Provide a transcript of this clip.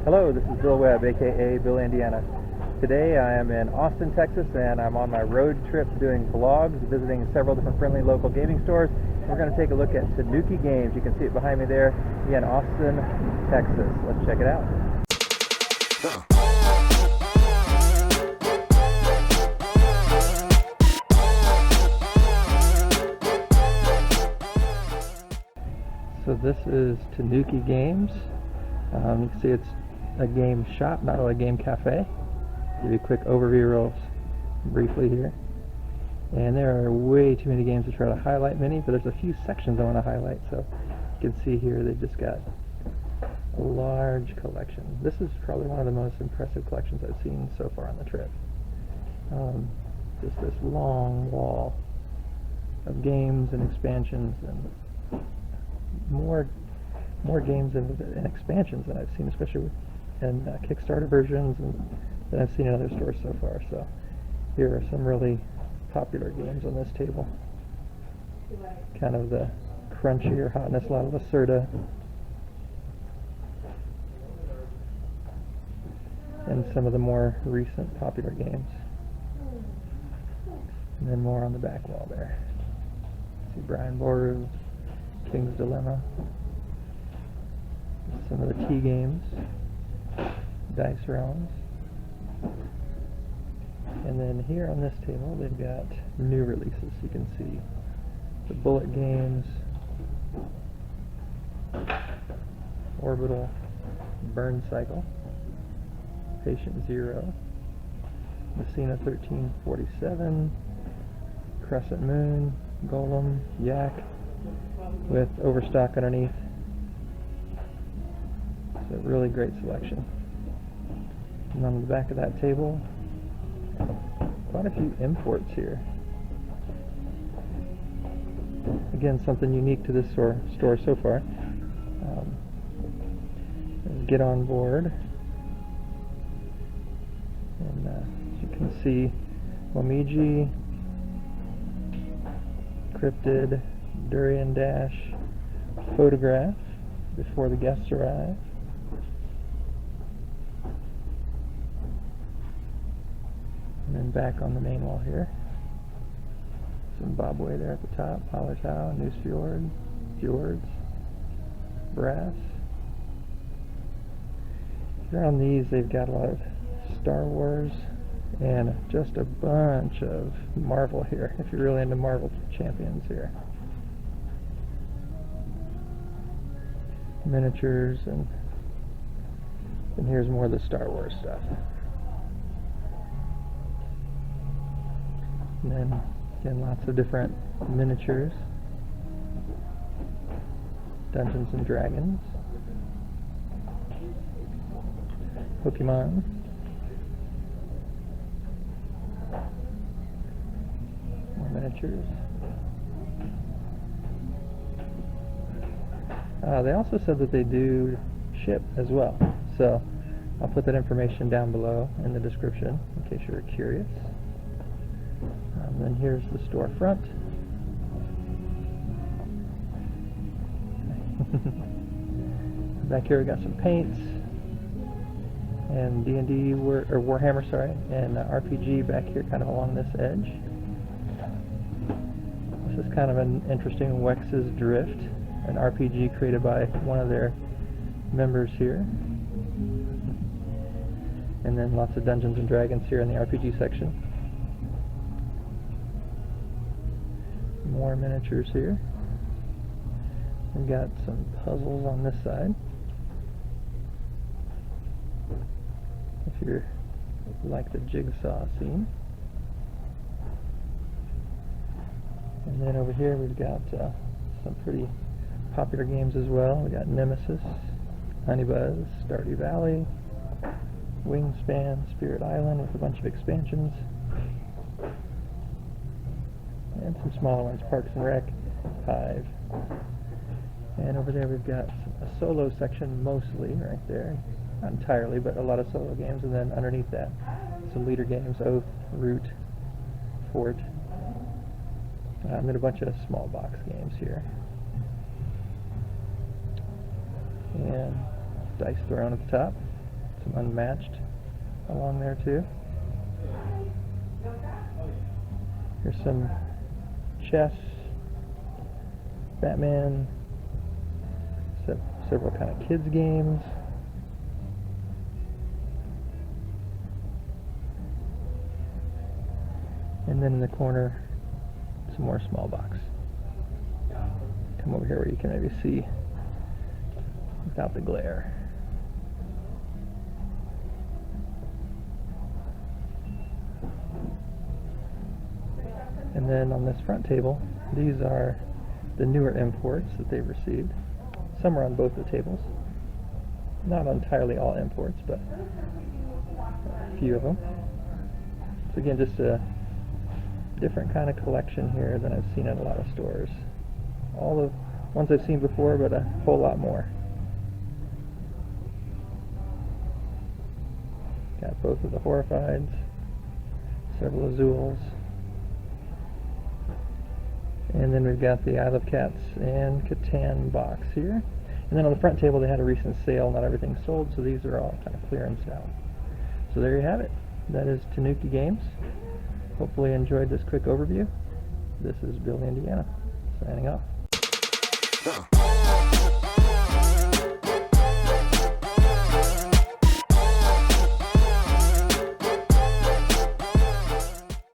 Hello, this is Bill Webb, aka Bill Indiana. Today I am in Austin, Texas, and I'm on my road trip doing vlogs, visiting several different friendly local gaming stores. We're going to take a look at Tanuki Games. You can see it behind me there, in Austin, Texas. Let's check it out. So this is Tanuki Games. You can see it's a game shop, not really a game cafe. Give you a quick overview real briefly here. And there are way too many games to try to highlight many, but there's a few sections I want to highlight. So you can see here they've just got a large collection. This is probably one of the most impressive collections I've seen so far on the trip. Just this long wall of games and expansions and more games and expansions than I've seen, especially in Kickstarter versions and that I've seen in other stores so far. So here are some really popular games on this table. Kind of the crunchier hotness, a lot of Lacerda, and some of the more recent popular games. And then more on the back wall there. See Brian Boru's King's Dilemma. Some of the tea games, dice realms, and then here on this table they've got new releases. You can see the Bullet Games, Orbital, Burn Cycle, Patient Zero, Messina 1347, Crescent Moon, Golem, Yak, with Overstock underneath. It's a really great selection. And on the back of that table, quite a few imports here. Again, something unique to this store so far. Get on board. And as you can see, Momiji, Cryptid, Durian Dash, Photograph, Before the Guests Arrive. And then back on the main wall here, Zimbabwe there at the top, Hallertau, Noose Fjord, Fjords, Brass. Around these they've got a lot of Star Wars and just a bunch of Marvel here, if you're really into Marvel Champions here. Miniatures, and here's more of the Star Wars stuff. And then, again, lots of different miniatures. Dungeons and Dragons. Pokemon. More miniatures. They also said that they do ship as well. So, I'll put that information down below in the description in case you're curious. Then here's the storefront. Back here we got some paints and D&D or Warhammer, sorry, and RPG back here, kind of along this edge. This is kind of an interesting Wex's Drift, an RPG created by one of their members here. And then lots of Dungeons and Dragons here in the RPG section. More miniatures here. We've got some puzzles on this side. If you like the jigsaw scene. And then over here we've got some pretty popular games as well. We got Nemesis, Honeybuzz, Stardew Valley, Wingspan, Spirit Island with a bunch of expansions. And some smaller ones, Parks and Rec, Hive. And over there we've got a solo section mostly, right there. Not entirely, but a lot of solo games. And then underneath that, some leader games, Oath, Root, Fort. And then a bunch of small box games here. And Dice Throne at the top. Some unmatched along there too. Here's some chess, Batman, several kind of kids games. And then in the corner, some more small box. Come over here where you can maybe see without the glare. And then on this front table, these are the newer imports that they've received. Some are on both the tables. Not entirely all imports, but a few of them. So again, just a different kind of collection here than I've seen at a lot of stores. All the ones I've seen before, but a whole lot more. Got both of the Horrifieds, several Azules, and then we've got the Isle of Cats and Catan box here. And then on the front table they had a recent sale, not everything's sold, so these are all kind of clearance now. So there you have it. That is Tanuki Games. Hopefully you enjoyed this quick overview. This is Billy, Indiana, signing off.